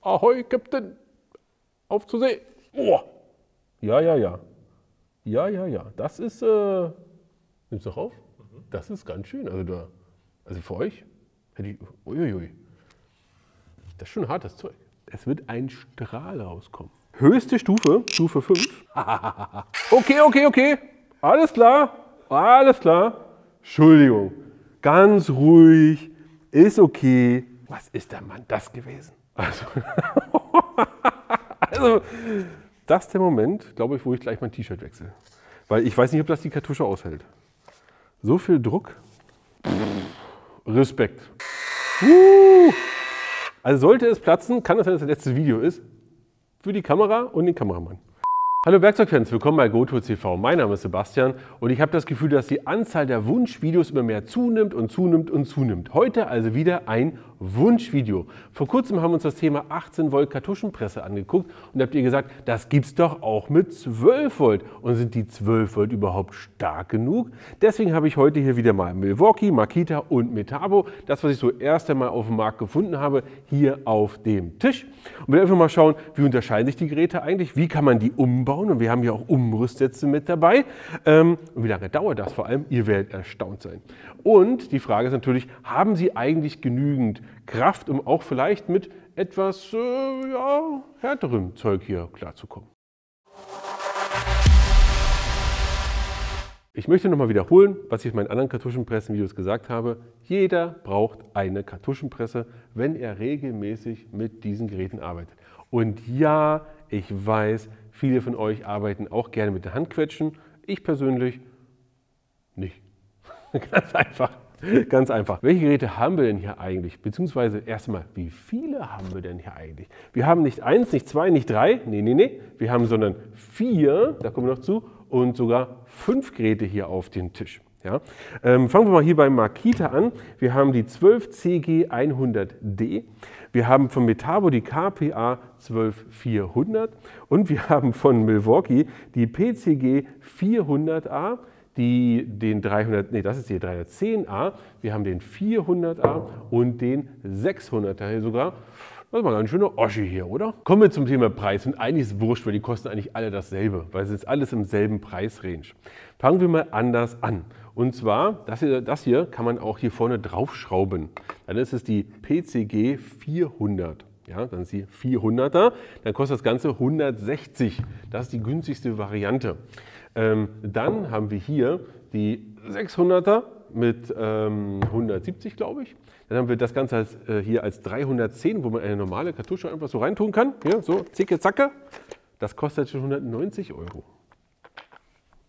Ahoi, Captain. Auf zur See. Oh. Ja, ja, ja. Ja, ja, ja. Das ist, nimmst du noch auf? Das ist ganz schön. Also für euch hätte ich, uiuiui. Das ist schon hartes Zeug. Es wird ein Strahl rauskommen. Höchste Stufe, Stufe 5. Okay. Alles klar. Alles klar. Entschuldigung. Ganz ruhig. Ist okay. Was ist der Mann das gewesen? Also, das ist der Moment, glaube ich, wo ich gleich mein T-Shirt wechsle. Weil ich weiß nicht, ob das die Kartusche aushält. So viel Druck. Respekt. Also sollte es platzen, kann das sein, dass das letzte Video ist. Für die Kamera und den Kameramann. Hallo Werkzeugfans, willkommen bei GoTool TV. Mein Name ist Sebastian und ich habe das Gefühl, dass die Anzahl der Wunschvideos immer mehr zunimmt und zunimmt und zunimmt. Heute also wieder ein Wunschvideo. Vor kurzem haben wir uns das Thema 18 Volt Kartuschenpresse angeguckt und habt ihr gesagt, das gibt's doch auch mit 12 Volt. Und sind die 12 Volt überhaupt stark genug? Deswegen habe ich heute hier wieder mal Milwaukee, Makita und Metabo, das was ich so erst einmal auf dem Markt gefunden habe, hier auf dem Tisch. Und wir einfach mal schauen, wie unterscheiden sich die Geräte eigentlich, wie kann man die umbauen? Und wir haben hier auch Umrüstsätze mit dabei. Und wie lange dauert das vor allem? Ihr werdet erstaunt sein. Und die Frage ist natürlich, haben Sie eigentlich genügend Kraft, um auch vielleicht mit etwas härterem Zeug hier klarzukommen? Ich möchte nochmal wiederholen, was ich in meinen anderen Kartuschenpressen-Videos gesagt habe. Jeder braucht eine Kartuschenpresse, wenn er regelmäßig mit diesen Geräten arbeitet. Und ja, ich weiß, viele von euch arbeiten auch gerne mit der Handquetschen. Ich persönlich nicht. Ganz einfach. Ganz einfach. Welche Geräte haben wir denn hier eigentlich? Beziehungsweise erstmal, wie viele haben wir denn hier eigentlich? Wir haben nicht 1, nicht 2, nicht 3. Nee. Wir haben sondern 4, da kommen wir noch zu, und sogar 5 Geräte hier auf dem Tisch. Ja. Fangen wir mal hier beim Makita an. Wir haben die 12CG100D. Wir haben von Metabo die KPA 12400 und wir haben von Milwaukee die PCG 400A, den 310A, wir haben den 400A und den 600er hier sogar. Das ist mal ein ganz schöner Oschi hier, oder? Kommen wir zum Thema Preis. Und eigentlich ist es wurscht, weil die kosten eigentlich alle dasselbe, weil es ist alles im selben Preisrange. Fangen wir mal anders an. Und zwar, das hier kann man auch hier vorne draufschrauben. Dann ist es die PCG 400. Ja, dann ist die 400er. Dann kostet das Ganze 160. Das ist die günstigste Variante. Dann haben wir hier die 600er mit 170, glaube ich. Dann haben wir das Ganze hier als 310, wo man eine normale Kartusche einfach so reintun kann. Hier, so, zicke, zacke. Das kostet schon 190 Euro.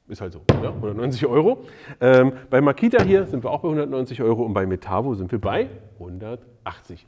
Ist halt so, ja, 190 Euro. Bei Makita hier sind wir auch bei 190 Euro und bei Metabo sind wir bei 180.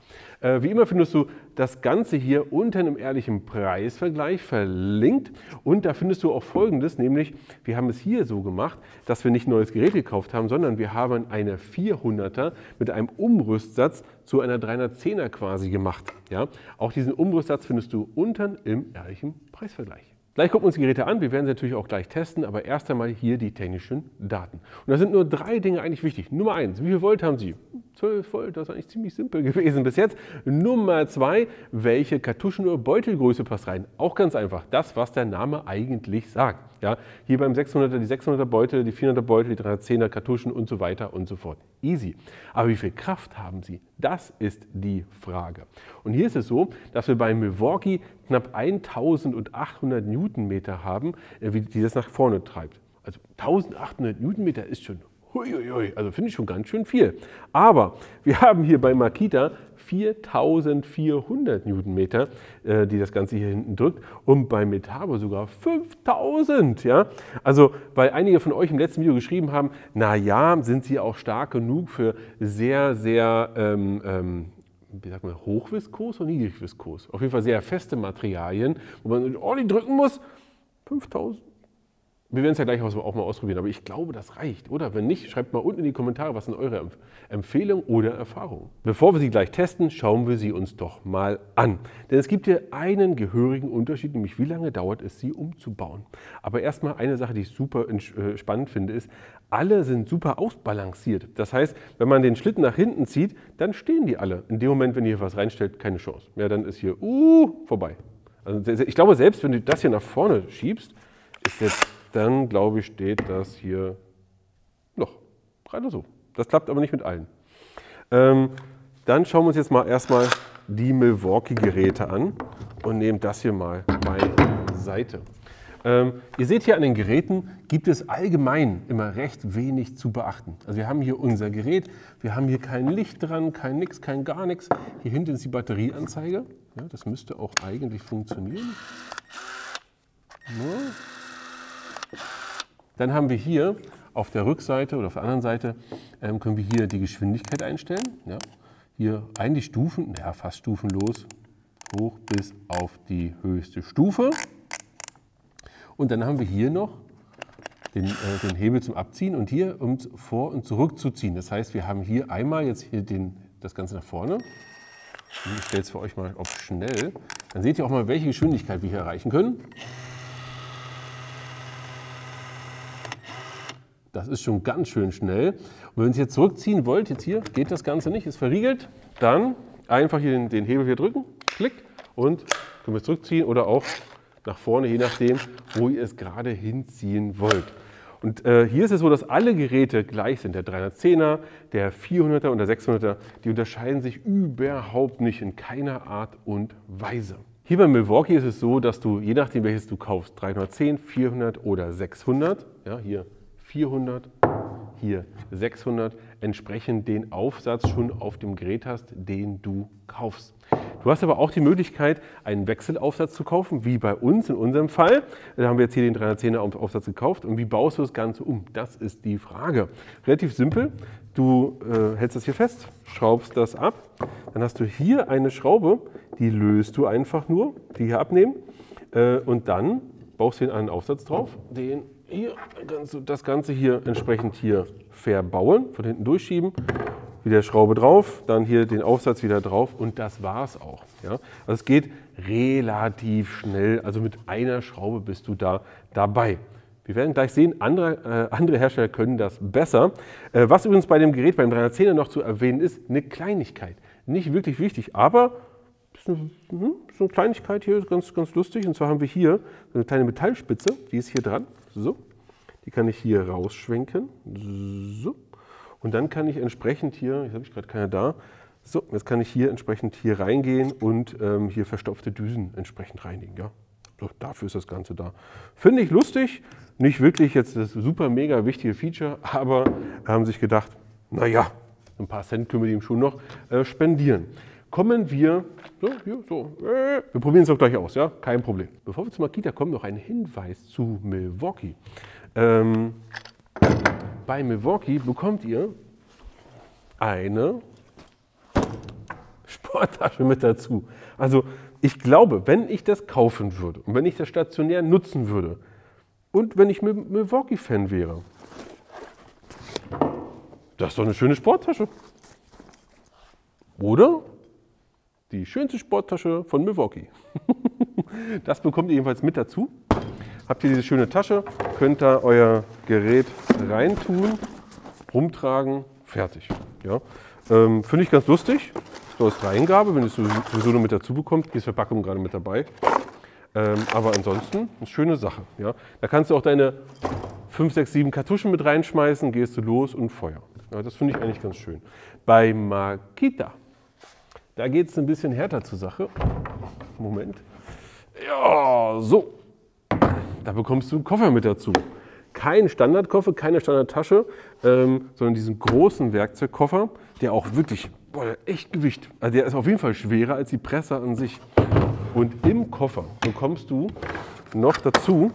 Wie immer findest du das Ganze hier unten im ehrlichen Preisvergleich verlinkt und da findest du auch Folgendes, nämlich wir haben es hier so gemacht, dass wir nicht ein neues Gerät gekauft haben, sondern wir haben eine 400er mit einem Umrüstsatz zu einer 310er quasi gemacht. Ja? Auch diesen Umrüstsatz findest du unten im ehrlichen Preisvergleich. Gleich gucken wir uns die Geräte an, wir werden sie natürlich auch gleich testen, aber erst einmal hier die technischen Daten. Und da sind nur 3 Dinge eigentlich wichtig. Nummer 1, wie viel Volt haben Sie? 12 Volt, das ist eigentlich ziemlich simpel gewesen bis jetzt. Nummer 2, welche Kartuschen- oder Beutelgröße passt rein? Auch ganz einfach, das, was der Name eigentlich sagt. Ja, hier beim 600er die 600er Beutel, die 400er Beutel, die 310er Kartuschen und so weiter und so fort. Easy. Aber wie viel Kraft haben Sie? Das ist die Frage. Und hier ist es so, dass wir bei Milwaukee knapp 1800 Newtonmeter haben, die das nach vorne treibt. Also 1800 Newtonmeter ist schon, also finde ich schon ganz schön viel. Aber wir haben hier bei Makita 4400 Newtonmeter, die das Ganze hier hinten drückt, und bei Metabo sogar 5000. Ja? Also, weil einige von euch im letzten Video geschrieben haben, naja, sind sie auch stark genug für sehr, sehr wie sagt man, hochviskos oder niedrigviskos? Auf jeden Fall sehr feste Materialien, wo man ordentlich drücken muss. 5000 Wir werden es ja gleich auch mal ausprobieren, aber ich glaube, das reicht, oder? Wenn nicht, schreibt mal unten in die Kommentare, was sind eure Empfehlungen oder Erfahrungen. Bevor wir sie gleich testen, schauen wir sie uns doch mal an. Denn es gibt hier einen gehörigen Unterschied, nämlich wie lange dauert es, sie umzubauen. Aber erstmal eine Sache, die ich super spannend finde, ist, alle sind super ausbalanciert. Das heißt, wenn man den Schlitten nach hinten zieht, dann stehen die alle. In dem Moment, wenn ihr hier was reinstellt, keine Chance. Ja, dann ist hier vorbei. Also ich glaube, selbst wenn du das hier nach vorne schiebst, ist jetzt dann, glaube ich, steht das hier noch. Gerade so. Das klappt aber nicht mit allen. Dann schauen wir uns jetzt mal erstmal die Milwaukee-Geräte an und nehmen das hier mal beiseite. Ihr seht hier an den Geräten, gibt es allgemein immer recht wenig zu beachten. Also wir haben hier unser Gerät, wir haben hier kein Licht dran, kein nix, kein gar nichts. Hier hinten ist die Batterieanzeige. Ja, das müsste auch eigentlich funktionieren. Ja. Dann haben wir hier auf der Rückseite oder auf der anderen Seite können wir hier die Geschwindigkeit einstellen. Ja. Hier eigentlich Stufen, ja, fast stufenlos, hoch bis auf die höchste Stufe. Und dann haben wir hier noch den Hebel zum Abziehen und hier um vor und zurück zu ziehen. Das heißt, wir haben hier einmal jetzt hier das Ganze nach vorne. Ich stelle es für euch mal auf schnell. Dann seht ihr auch mal, welche Geschwindigkeit wir hier erreichen können. Das ist schon ganz schön schnell. Und wenn ihr es jetzt zurückziehen wollt, jetzt hier geht das Ganze nicht, ist verriegelt, dann einfach hier den Hebel hier drücken, klick und können wir es zurückziehen oder auch nach vorne, je nachdem, wo ihr es gerade hinziehen wollt. Und hier ist es so, dass alle Geräte gleich sind. Der 310er, der 400er und der 600er, die unterscheiden sich überhaupt nicht in keiner Art und Weise. Hier bei Milwaukee ist es so, dass du, je nachdem welches du kaufst, 310, 400 oder 600, ja, hier 400, hier 600, entsprechend den Aufsatz schon auf dem Gerät hast, den du kaufst. Du hast aber auch die Möglichkeit, einen Wechselaufsatz zu kaufen, wie bei uns in unserem Fall. Da haben wir jetzt hier den 310er Aufsatz gekauft. Und wie baust du das Ganze um? Das ist die Frage. Relativ simpel. Du hältst das hier fest, schraubst das ab. Dann hast du hier eine Schraube, die löst du einfach nur, die hier abnehmen. Und dann baust du den einen Aufsatz drauf, den hier, das Ganze hier entsprechend hier verbauen, von hinten durchschieben, wieder Schraube drauf, dann hier den Aufsatz wieder drauf und das war es auch. Ja? Also es geht relativ schnell, also mit einer Schraube bist du da dabei. Wir werden gleich sehen, andere Hersteller können das besser. Was übrigens bei dem Gerät, beim 310er noch zu erwähnen ist, eine Kleinigkeit. Nicht wirklich wichtig, aber so eine Kleinigkeit hier, ganz lustig. Und zwar haben wir hier so eine kleine Metallspitze, die ist hier dran. So, die kann ich hier rausschwenken. So. Und dann kann ich entsprechend hier, jetzt habe ich gerade keine da, so, jetzt kann ich hier entsprechend hier reingehen und hier verstopfte Düsen entsprechend reinigen. Ja. So, dafür ist das Ganze da. Finde ich lustig, nicht wirklich jetzt das super mega wichtige Feature, aber haben sich gedacht, naja, ein paar Cent können wir dem schon noch spendieren. Kommen wir, wir probieren es auch gleich aus, ja, kein Problem. Bevor wir zu Makita kommen, noch ein Hinweis zu Milwaukee. Bei Milwaukee bekommt ihr eine Sporttasche mit dazu. Also ich glaube, wenn ich das kaufen würde und wenn ich das stationär nutzen würde und wenn ich Milwaukee-Fan wäre, das ist doch eine schöne Sporttasche. Oder? Die schönste Sporttasche von Milwaukee. Das bekommt ihr jedenfalls mit dazu. Habt ihr diese schöne Tasche, könnt da euer Gerät reintun, rumtragen, fertig. Ja. Finde ich ganz lustig. So als Reingabe, wenn ihr es sowieso nur mit dazu bekommt. Hier ist Verpackung gerade mit dabei. Aber ansonsten eine schöne Sache. Ja. Da kannst du auch deine 5, 6, 7 Kartuschen mit reinschmeißen, gehst du los und Feuer. Ja, das finde ich eigentlich ganz schön. Bei Makita, da geht es ein bisschen härter zur Sache. Moment. Ja, so. Da bekommst du einen Koffer mit dazu. Kein Standardkoffer, keine Standardtasche, sondern diesen großen Werkzeugkoffer, der auch wirklich, echt Gewicht. Also der ist auf jeden Fall schwerer als die Presse an sich. Und im Koffer bekommst du noch dazu,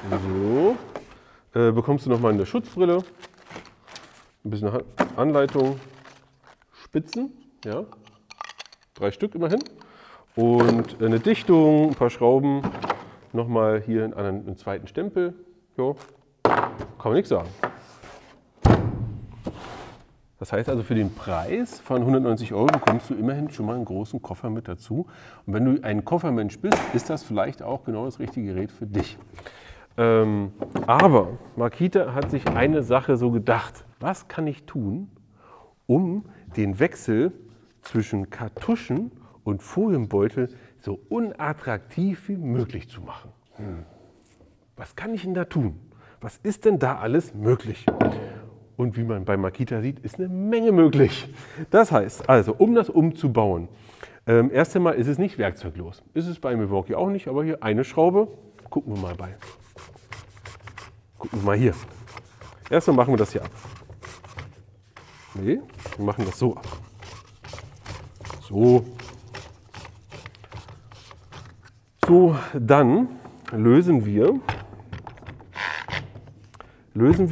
so, bekommst du nochmal eine Schutzbrille, ein bisschen Anleitung, Spitzen, ja, 3 Stück immerhin. Und eine Dichtung, ein paar Schrauben, Nochmal hier einen zweiten Stempel. Jo, kann man nichts sagen. Das heißt also, für den Preis von 190 € bekommst du immerhin schon mal einen großen Koffer mit dazu. Und wenn du ein Koffermensch bist, ist das vielleicht auch genau das richtige Gerät für dich. Aber Makita hat sich eine Sache so gedacht. Was kann ich tun, um den Wechsel zwischen Kartuschen und Folienbeutel so unattraktiv wie möglich zu machen? Was kann ich denn da tun? Was ist denn da alles möglich? Und wie man bei Makita sieht, ist eine Menge möglich. Das heißt also, um das umzubauen, erst einmal ist es nicht werkzeuglos. Ist es bei Milwaukee auch nicht, aber hier eine Schraube. Gucken wir mal bei. Gucken wir mal hier. Erstmal machen wir das hier ab. Nee, wir machen das so ab. So. So, dann lösen wir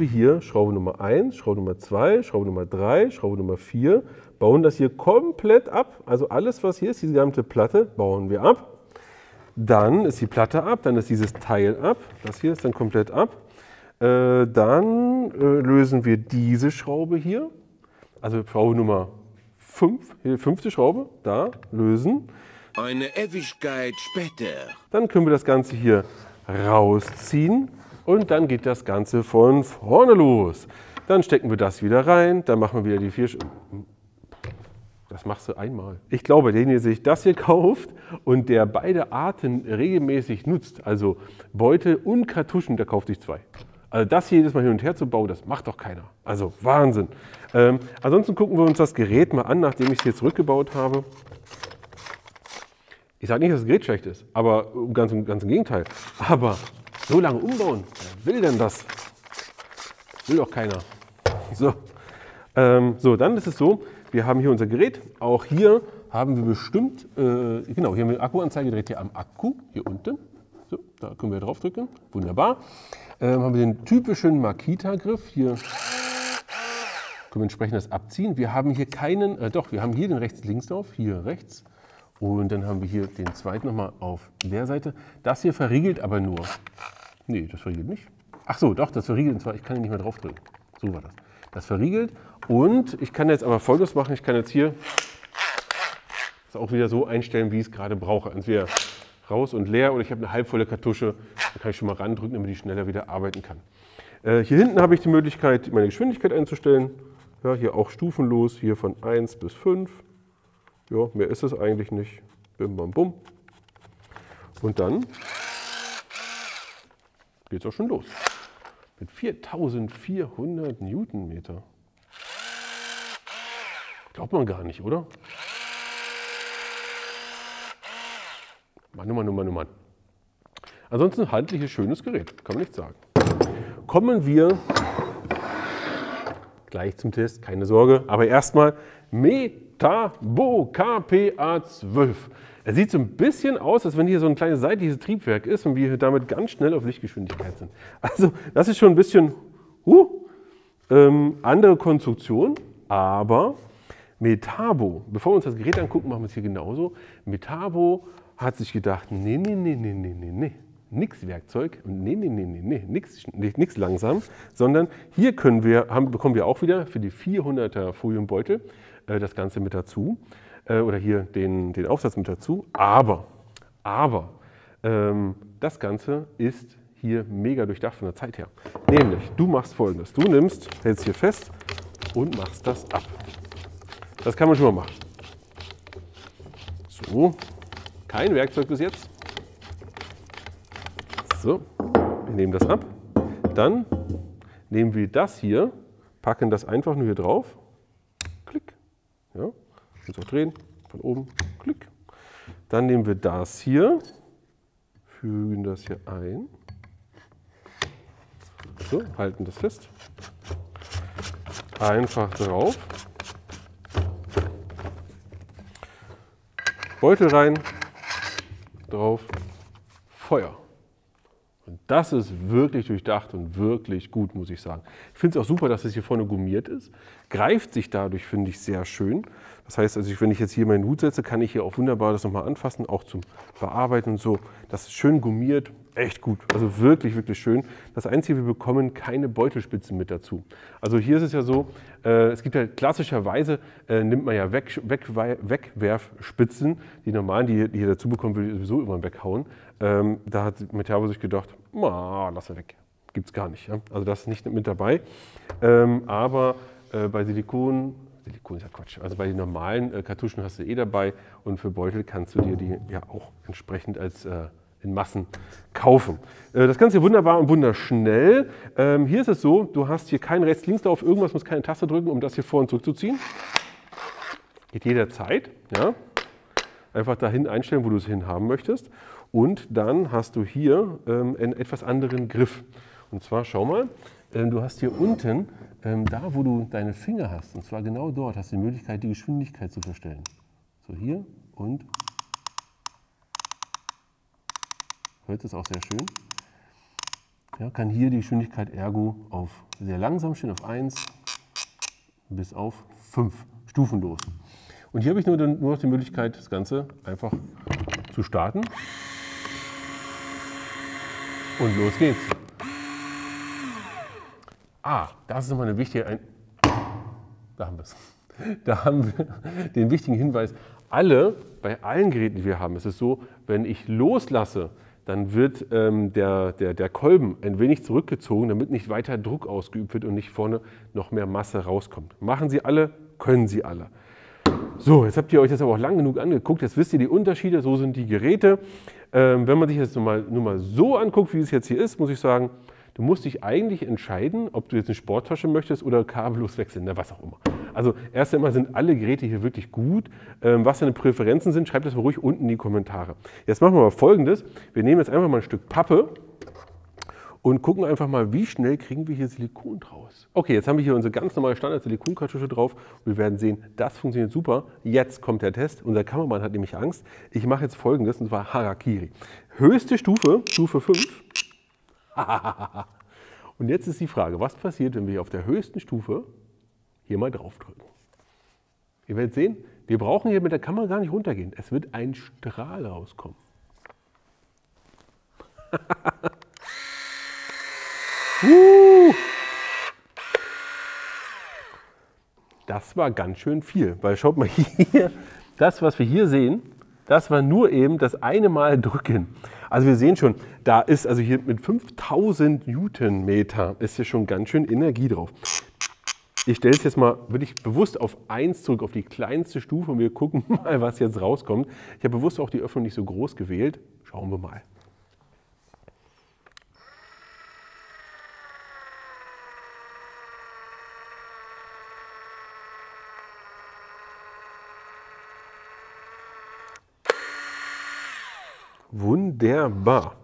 hier Schraube Nummer 1, Schraube Nummer 2, Schraube Nummer 3, Schraube Nummer 4, bauen das hier komplett ab. Also alles, was hier ist, diese gesamte Platte, bauen wir ab. Dann ist die Platte ab, dann ist dieses Teil ab. Das hier ist dann komplett ab. Dann lösen wir diese Schraube hier. Also Schraube Nummer 5, hier 5. Schraube, da lösen. Eine Ewigkeit später. Dann können wir das Ganze hier rausziehen. Und dann geht das Ganze von vorne los. Dann stecken wir das wieder rein, dann machen wir wieder die 4 Das machst du einmal. Ich glaube, derjenige, der sich das hier kauft und der beide Arten regelmäßig nutzt, also Beutel und Kartuschen, der kauft sich 2. Also das hier jedes Mal hin und her zu bauen, das macht doch keiner. Also Wahnsinn. Ansonsten gucken wir uns das Gerät mal an, nachdem ich es jetzt zurückgebaut habe. Ich sage nicht, dass das Gerät schlecht ist, aber ganz im Gegenteil. Aber so lange umbauen, wer will denn das? Will doch keiner. So. Dann ist es so, wir haben hier unser Gerät. Auch hier haben wir bestimmt, genau, hier haben wir Akkuanzeige direkt hier am Akku, hier unten. So, da können wir drauf drücken. Wunderbar. Haben wir den typischen Makita-Griff. Hier können wir entsprechend das abziehen. Wir haben hier keinen, wir haben hier den Rechts-Links-Lauf, hier rechts. Und dann haben wir hier den zweiten nochmal auf der Seite. Das hier verriegelt aber nur. Nee, das verriegelt nicht. Ach so, doch, das verriegelt. Und zwar, ich kann hier nicht mehr drauf drücken. So war das. Das verriegelt. Und ich kann jetzt aber Folgendes machen. Ich kann jetzt hier das auch wieder so einstellen, wie ich es gerade brauche. Entweder raus und leer oder ich habe eine halbvolle Kartusche. Da kann ich schon mal randrücken, damit ich schneller wieder arbeiten kann. Hier hinten habe ich die Möglichkeit, meine Geschwindigkeit einzustellen. Ja, hier auch stufenlos, hier von 1 bis 5. Ja, mehr ist es eigentlich nicht. Bim, bam, bum. Und dann geht es auch schon los. Mit 4400 Newtonmeter. Glaubt man gar nicht, oder? Mann. Ansonsten ein handliches, schönes Gerät, kann man nicht sagen. Kommen wir gleich zum Test, keine Sorge. Aber erstmal Metabo KPA12. Er sieht so ein bisschen aus, als wenn hier so ein kleines seitliches Triebwerk ist und wir damit ganz schnell auf Lichtgeschwindigkeit sind. Also das ist schon ein bisschen andere Konstruktion, aber Metabo, bevor wir uns das Gerät angucken, machen wir es hier genauso. Metabo hat sich gedacht, nee, nix Werkzeug und nix langsam, sondern hier bekommen wir auch wieder für die 400er Folienbeutel das Ganze mit dazu. Oder hier den Aufsatz mit dazu, aber das Ganze ist hier mega durchdacht von der Zeit her. Nämlich, du machst Folgendes, du hältst hier fest und machst das ab. Das kann man schon mal machen. So, kein Werkzeug bis jetzt. So, wir nehmen das ab, dann nehmen wir das hier, packen das einfach nur hier drauf, klick, ja. Jetzt auch drehen, von oben, klick. Dann nehmen wir das hier, fügen das hier ein. So, halten das fest. Einfach drauf. Beutel rein, drauf, Feuer. Und das ist wirklich durchdacht und wirklich gut, muss ich sagen. Ich finde es auch super, dass es hier vorne gummiert ist. greift sich dadurch, finde ich, sehr schön. Das heißt, also wenn ich jetzt hier meinen Hut setze, kann ich hier auch wunderbar das nochmal anfassen, auch zum Bearbeiten und so. Das ist schön gummiert, echt gut. Also wirklich, wirklich schön. Das Einzige, wir bekommen keine Beutelspitzen mit dazu. Also hier ist es ja so, es gibt ja klassischerweise, nimmt man ja Wegwerfspitzen. Die normalen, die ihr hier dazu bekommen, will ich sowieso immer weghauen. Da hat Metabo sich gedacht, lass er weg. Gibt es gar nicht. Ja? Also das ist nicht mit dabei. Aber bei Silikon ist ja Quatsch. Also bei den normalen Kartuschen hast du dabei und für Beutel kannst du dir die ja auch entsprechend als in Massen kaufen. Das Ganze wunderbar und wunderschnell. Hier ist es so, du hast hier keinen Rechts-Links-Lauf, irgendwas, muss keine Taste drücken, um das hier vor und zurückzuziehen. Geht jederzeit. Ja? Einfach dahin einstellen, wo du es hin haben möchtest. Und dann hast du hier einen etwas anderen Griff. Und zwar, schau mal, du hast hier unten, da wo du deine Finger hast, und zwar genau dort, hast du die Möglichkeit, die Geschwindigkeit zu verstellen. So hier und hört es auch sehr schön. Ja, kann hier die Geschwindigkeit ergo auf sehr langsam stellen, auf 1 bis auf 5, stufenlos. Und hier habe ich nur noch die Möglichkeit, das Ganze einfach zu starten. Und los geht's. Das ist nochmal eine wichtige, da haben wir es. Da haben wir den wichtigen Hinweis. Bei allen Geräten, die wir haben, ist es so, wenn ich loslasse, dann wird der Kolben ein wenig zurückgezogen, damit nicht weiter Druck ausgeübt wird und nicht vorne noch mehr Masse rauskommt. Machen Sie alle, können Sie alle. So, jetzt habt ihr euch das aber auch lang genug angeguckt, jetzt wisst ihr die Unterschiede, so sind die Geräte. Wenn man sich das nur mal so anguckt, wie es jetzt hier ist, muss ich sagen, du musst dich eigentlich entscheiden, ob du jetzt eine Sporttasche möchtest oder kabellos wechseln, was auch immer. Also erst einmal sind alle Geräte hier wirklich gut. Was deine Präferenzen sind, schreibt das mal ruhig unten in die Kommentare. Jetzt machen wir mal Folgendes. Wir nehmen jetzt einfach mal ein Stück Pappe und gucken einfach mal, wie schnell kriegen wir hier Silikon draus. Okay, jetzt haben wir hier unsere ganz normale Standard-Silikonkartusche drauf und wir werden sehen, das funktioniert super. Jetzt kommt der Test. Unser Kameramann hat nämlich Angst. Ich mache jetzt Folgendes, und zwar Harakiri. Höchste Stufe, Stufe 5. Und jetzt ist die Frage, was passiert, wenn wir auf der höchsten Stufe hier mal draufdrücken? Ihr werdet sehen, wir brauchen hier mit der Kamera gar nicht runtergehen. Es wird ein Strahl rauskommen. Das war ganz schön viel, weil schaut mal hier, das, was wir hier sehen, das war nur eben das eine Mal drücken. Also wir sehen schon, da ist also hier mit 5000 Newtonmeter ist hier schon ganz schön Energie drauf. Ich stelle es jetzt mal wirklich bewusst auf 1 zurück, auf die kleinste Stufe und wir gucken mal, was jetzt rauskommt. Ich habe bewusst auch die Öffnung nicht so groß gewählt. Schauen wir mal. Wunderbar.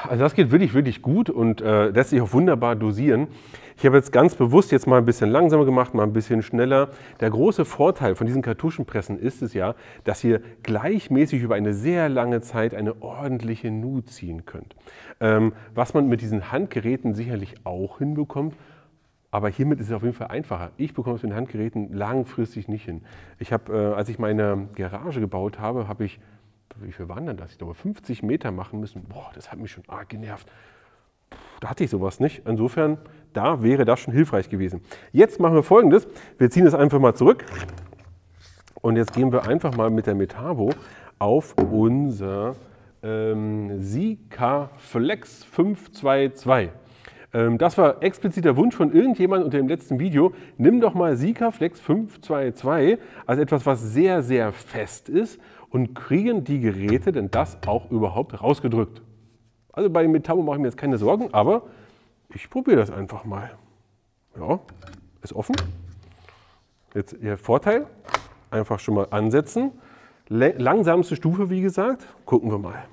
Also das geht wirklich, wirklich gut und lässt sich auch wunderbar dosieren. Ich habe jetzt ganz bewusst jetzt mal ein bisschen langsamer gemacht, mal ein bisschen schneller. Der große Vorteil von diesen Kartuschenpressen ist es ja, dass ihr gleichmäßig über eine sehr lange Zeit eine ordentliche Nut ziehen könnt. Was man mit diesen Handgeräten sicherlich auch hinbekommt, aber hiermit ist es auf jeden Fall einfacher. Ich bekomme es mit den Handgeräten langfristig nicht hin. Ich habe, als ich meine Garage gebaut habe, habe ich, wie viel waren denn das? Ich glaube 50 Meter machen müssen. Boah, das hat mich schon arg genervt. Da hatte ich sowas nicht. Insofern, da wäre das schon hilfreich gewesen. Jetzt machen wir Folgendes. Wir ziehen es einfach mal zurück. Und jetzt gehen wir einfach mal mit der Metabo auf unser Sika Flex 522. Das war expliziter Wunsch von irgendjemandem unter dem letzten Video. Nimm doch mal Sika Flex 522 als etwas, was sehr, sehr fest ist und kriegen die Geräte denn das auch überhaupt rausgedrückt. Also bei dem Metabo mache ich mir jetzt keine Sorgen, aber ich probiere das einfach mal. Ja, ist offen. Jetzt der Vorteil, einfach schon mal ansetzen. Langsamste Stufe, wie gesagt. Gucken wir mal.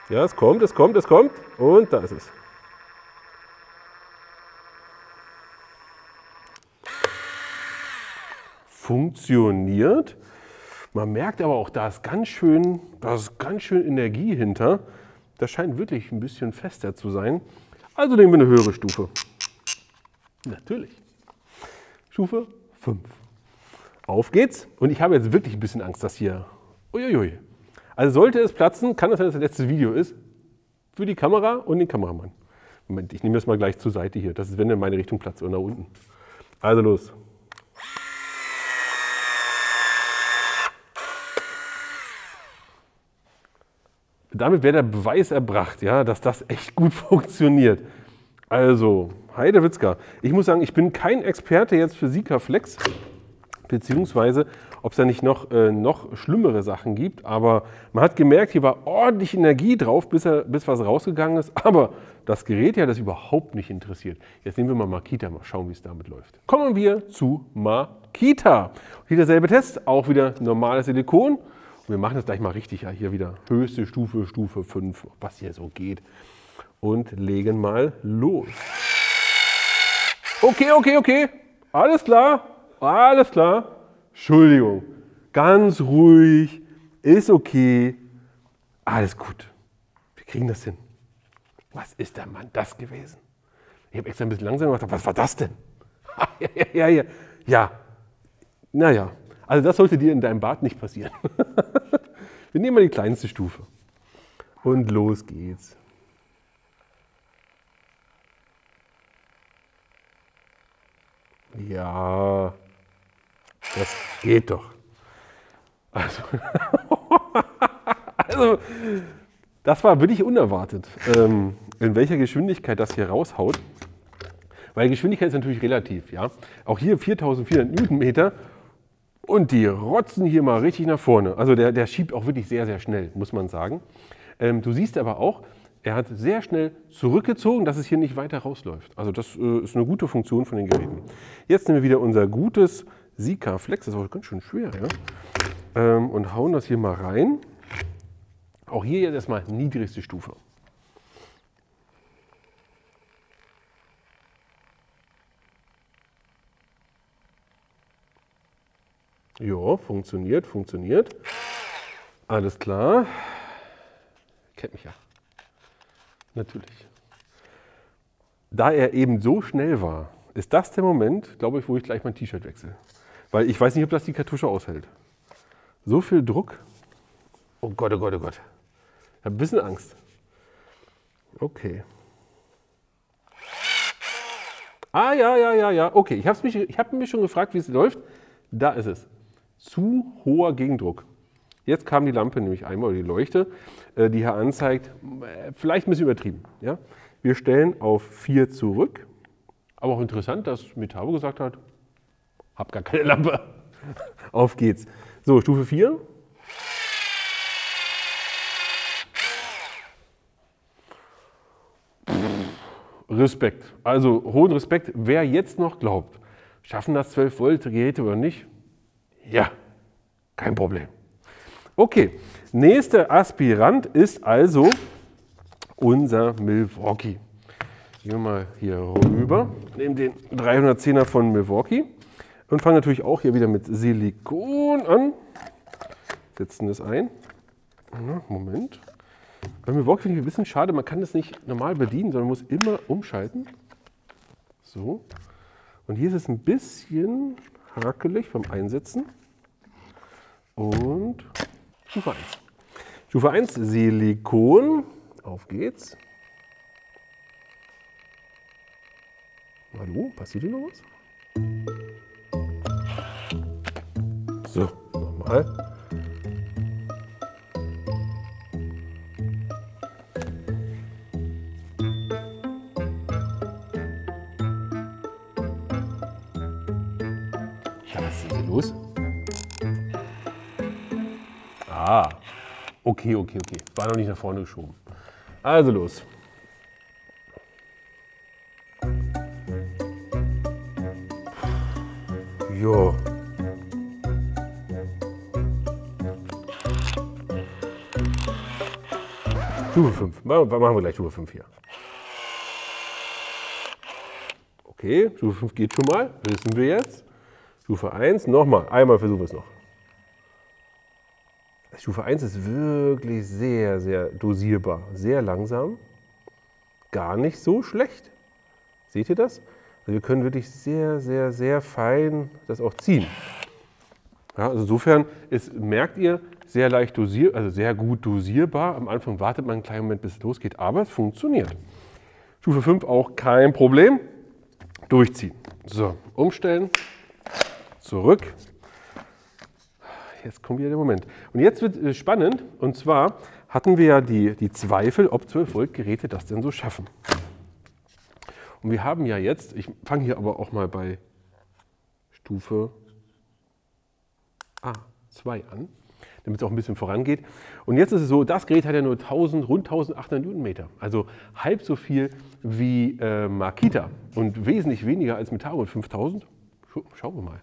Ja, es kommt, es kommt, es kommt und da ist es. Funktioniert. Man merkt aber auch, da ist ganz schön Energie hinter. Das scheint wirklich ein bisschen fester zu sein. Also nehmen wir eine höhere Stufe. Natürlich. Stufe 5. Auf geht's. Und ich habe jetzt wirklich ein bisschen Angst, dass hier... Uiuiui. Also sollte es platzen, kann das sein, dass das letzte Video ist. Für die Kamera und den Kameramann. Moment, ich nehme das mal gleich zur Seite hier. Das ist, wenn in meine Richtung platzt oder nach unten. Also los. Damit wäre der Beweis erbracht, ja, dass das echt gut funktioniert. Also, Heidewitzka. Ich muss sagen, ich bin kein Experte jetzt für Sikaflex, beziehungsweise ob es da nicht noch schlimmere Sachen gibt. Aber man hat gemerkt, hier war ordentlich Energie drauf, bis was rausgegangen ist. Aber das Gerät ja das überhaupt nicht interessiert. Jetzt nehmen wir mal Makita, mal schauen, wie es damit läuft. Kommen wir zu Makita. Hier derselbe Test, auch wieder normales Silikon. Und wir machen das gleich mal richtig, ja, hier wieder höchste Stufe, Stufe 5, was hier so geht. Und legen mal los. Okay. Alles klar. Entschuldigung. Ganz ruhig. Ist okay. Alles gut. Wir kriegen das hin. Was ist der Mann das gewesen? Ich habe extra ein bisschen langsam gemacht. Was war das denn? Ja. Naja. Also das sollte dir in deinem Bad nicht passieren. Wir nehmen mal die kleinste Stufe. Und los geht's. Ja, das geht doch. Also das war wirklich unerwartet, in welcher Geschwindigkeit das hier raushaut. Weil Geschwindigkeit ist natürlich relativ. Ja? Auch hier 4400 Newtonmeter. Und die rotzen hier mal richtig nach vorne. Also der schiebt auch wirklich sehr, sehr schnell, muss man sagen. Du siehst aber auch, er hat sehr schnell zurückgezogen, dass es hier nicht weiter rausläuft. Also das ist eine gute Funktion von den Geräten. Jetzt nehmen wir wieder unser gutes Sikaflex, das ist auch ganz schön schwer, ja? Und hauen das hier mal rein. Auch hier jetzt erstmal niedrigste Stufe. Ja, funktioniert. Alles klar. Kennt mich ja. Natürlich. Da er eben so schnell war, ist das der Moment, glaube ich, wo ich gleich mein T-Shirt wechsle. Weil ich weiß nicht, ob das die Kartusche aushält. So viel Druck. Oh Gott. Ich habe ein bisschen Angst. Okay. Ja. Okay, ich habe mich schon gefragt, wie es läuft. Da ist es. Zu hoher Gegendruck. Jetzt kam die Lampe nämlich einmal, oder die Leuchte, die hier anzeigt, vielleicht ein bisschen übertrieben. Ja? Wir stellen auf 4 zurück. Aber auch interessant, dass Metabo gesagt hat, hab gar keine Lampe. Auf geht's. So, Stufe 4. Respekt. Also hohen Respekt, wer jetzt noch glaubt, schaffen das 12 Volt Geräte oder nicht? Ja, kein Problem. Okay, nächster Aspirant ist also unser Milwaukee. Gehen wir mal hier rüber, nehmen den 310er von Milwaukee und fangen natürlich auch hier wieder mit Silikon an. Setzen das ein. Moment. Bei Milwaukee finde ich ein bisschen schade, man kann das nicht normal bedienen, sondern muss immer umschalten. So. Und hier ist es ein bisschen hakelig beim Einsetzen. Und Stufe 1. Stufe 1, Silikon. Auf geht's. Hallo, passiert hier noch was? So, nochmal. Ja, was ist hier los? Ah, okay. War noch nicht nach vorne geschoben. Also los. Jo. Stufe 5. Machen wir gleich Stufe 5 hier. Okay, Stufe 5 geht schon mal. Wissen wir jetzt. Stufe 1, nochmal. Einmal versuchen wir es noch. Stufe 1 ist wirklich sehr, sehr dosierbar, sehr langsam, gar nicht so schlecht. Seht ihr das? Also wir können wirklich sehr, sehr, sehr fein das auch ziehen. Ja, also insofern merkt ihr, sehr leicht dosierbar, also sehr gut dosierbar. Am Anfang wartet man einen kleinen Moment, bis es losgeht, aber es funktioniert. Stufe 5 auch kein Problem. Durchziehen. So, umstellen, zurück. Jetzt kommt wieder der Moment. Und jetzt wird es spannend, und zwar hatten wir ja die Zweifel, ob 12 Volt Geräte das denn so schaffen. Und wir haben ja jetzt, ich fange hier aber auch mal bei Stufe A2 an, damit es auch ein bisschen vorangeht. Und jetzt ist es so, das Gerät hat ja nur rund 1800 Newtonmeter, also halb so viel wie Makita und wesentlich weniger als Metabo mit 5000. Schauen wir mal,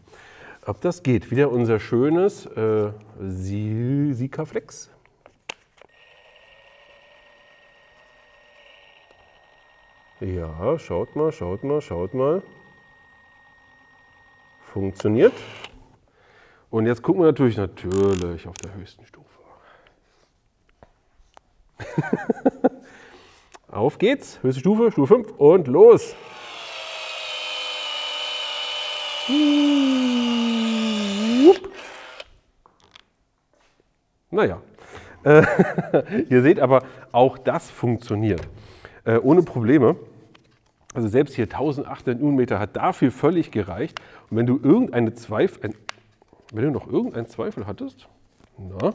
ob das geht. Wieder unser schönes Sikaflex. Ja, schaut mal, schaut mal, schaut mal. Funktioniert. Und jetzt gucken wir natürlich auf der höchsten Stufe. Auf geht's, höchste Stufe, Stufe 5 und los. Naja, ihr seht aber, auch das funktioniert. Ohne Probleme. Also selbst hier 1800 Newtonmeter hat dafür völlig gereicht. Und wenn du noch irgendeinen Zweifel hattest, na,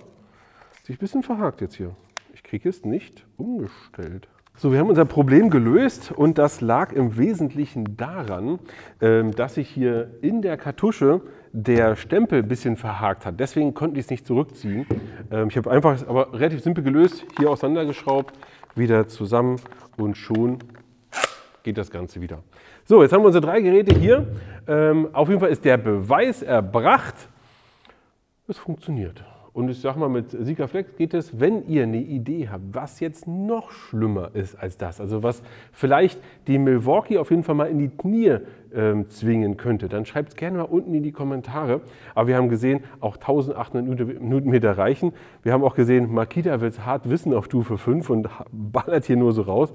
sich ein bisschen verhakt jetzt hier. Ich kriege es nicht umgestellt. So, wir haben unser Problem gelöst und das lag im Wesentlichen daran, dass sich hier in der Kartusche der Stempel ein bisschen verhakt hat. Deswegen konnte ich es nicht zurückziehen. Ich habe einfach, aber relativ simpel gelöst, hier auseinandergeschraubt, wieder zusammen und schon geht das Ganze wieder. So, jetzt haben wir unsere 3 Geräte hier. Auf jeden Fall ist der Beweis erbracht. Es funktioniert. Und ich sage mal, mit Sikaflex geht es, wenn ihr eine Idee habt, was jetzt noch schlimmer ist als das, also was vielleicht die Milwaukee auf jeden Fall mal in die Knie zwingen könnte, dann schreibt es gerne mal unten in die Kommentare. Aber wir haben gesehen, auch 1800 Newtonmeter reichen. Wir haben auch gesehen, Makita wird es hart wissen auf Stufe 5 und ballert hier nur so raus.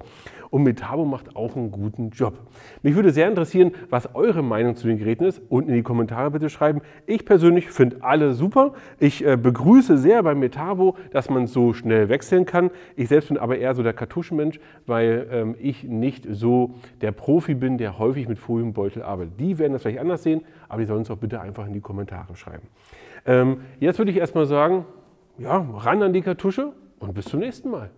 Und Metabo macht auch einen guten Job. Mich würde sehr interessieren, was eure Meinung zu den Geräten ist. Unten in die Kommentare bitte schreiben. Ich persönlich finde alle super. Ich begrüße sehr bei Metabo, dass man so schnell wechseln kann. Ich selbst bin aber eher so der Kartuschenmensch, weil ich nicht so der Profi bin, der häufig mit Folienbeutel arbeitet. Die werden das vielleicht anders sehen, aber die sollen es auch bitte einfach in die Kommentare schreiben. Jetzt würde ich erstmal sagen, ja, ran an die Kartusche und bis zum nächsten Mal.